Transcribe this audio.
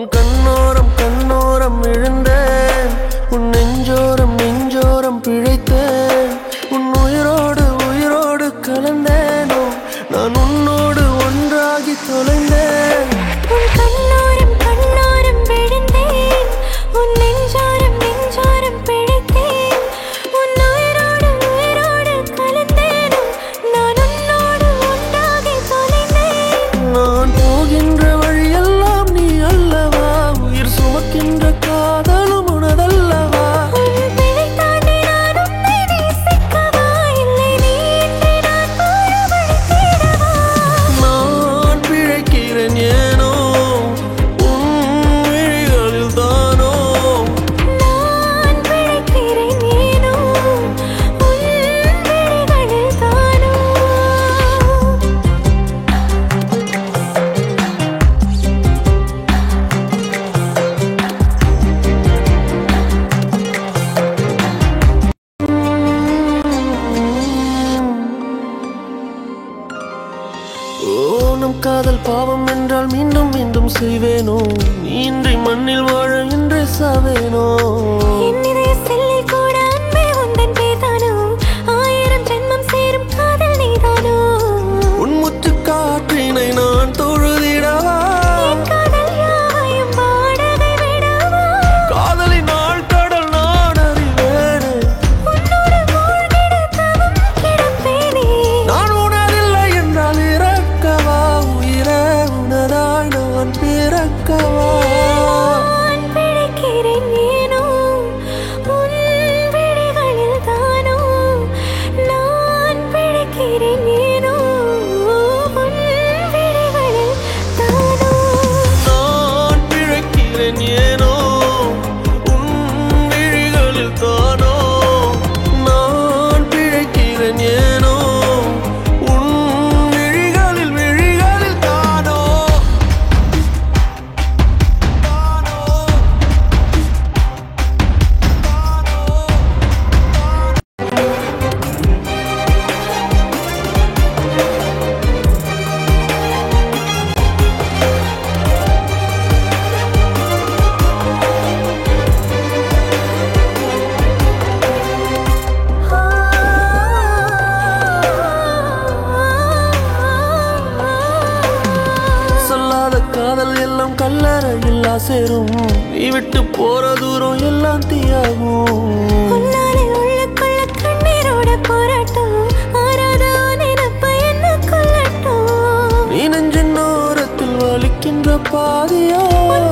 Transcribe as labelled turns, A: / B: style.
A: கண்ணோரம் கண்ணோரம் விழுந்தேன், உன் நெஞ்சோரம் நெஞ்சோரம் பிழைத்தேன், உன் உயிரோடு உயிரோடு கலந்தேனோ நான் உன்னோடு ஒன்றாகி தொலைந்தேன்.
B: உன் கண்ணோரம் கண்ணோரம் விழுந்தேன், உன் நெஞ்சோரம் நெஞ்சோரம் பிழைத்தேன், உன் உயிரோடு உயிரோடு கலந்தேனோ நான் உன்னோடு ஒன்றாகி தொலைந்தேன்.
A: நான் போகின்ற வழியெல்லாம் நீ அல்லவா, உயிர் சுமக்கின்ற காதலும் உனதல்லவா.
B: உன் பிழை தாண்டி நான் உன்னை நேசிக்கவா, இல்லை நீ இன்றி நான் வாழ வழி தேடவா.
A: நான் பிழைக்கிறேன் ஏனோ உன் விழிகளில் தானோ,
B: நான் பிழைக்கிறேன் ஏனோ உன் விழிகளில் தானோ.
A: ஓ நம் காதல் பாவம் என்றால் மீண்டும் மீண்டும் செய்வேனோ, நீ இன்றி மண்ணில் வாழ இன்றே சாவேனோ.
B: என் இதய செல்லில் கூட அன்பே உந்தன் பேர்தானோ, 1000 ஜென்மம் சேரும் காதல் நீதானோ.
A: உன் முற்று காற்றினை நான் தொழுதிடவா,
B: என் காதல் யாவையும் வாடகை விடவா.
A: காதலின் ஆழ்கடல் நான் அறிவேனே,
B: உன்னோடு மூழ்கிட தவம் கிடப்பேனே.
A: நான் உனதில்லை என்றால் இறக்கவா, உயிரே உனதாய் நான் பிறக்கவா.
B: நான் பிழைக்கிறேன் ஏனோ உன் விழிகளில் தானோ, நான் பிழைக்கிறேன் ஏனோ உன் விழிகளில் தானோ.
A: நான் பிழைக்கிறேன் ஏனோ உன் விழிகளில் தானோ, நான் பிழைக்கிறேன் ஏனோ உன் விழிகளில் தானோ. சொல்லாத காதல் எல்லாம் கல்லறையில்லா சேரும், நீ விட்டு போற தூரம் எல்லாம் தீயாகும்.
B: உன்னாலே உள்ளுக்குள்ள கண்ணீரோட போராட்டம், ஆறாத நினைப்பு என்ன கொல்லட்டும்.
A: நீ நெஞ்சின் ஓரத்தில் வலிக்கின்ற பாதியோ,
B: உன்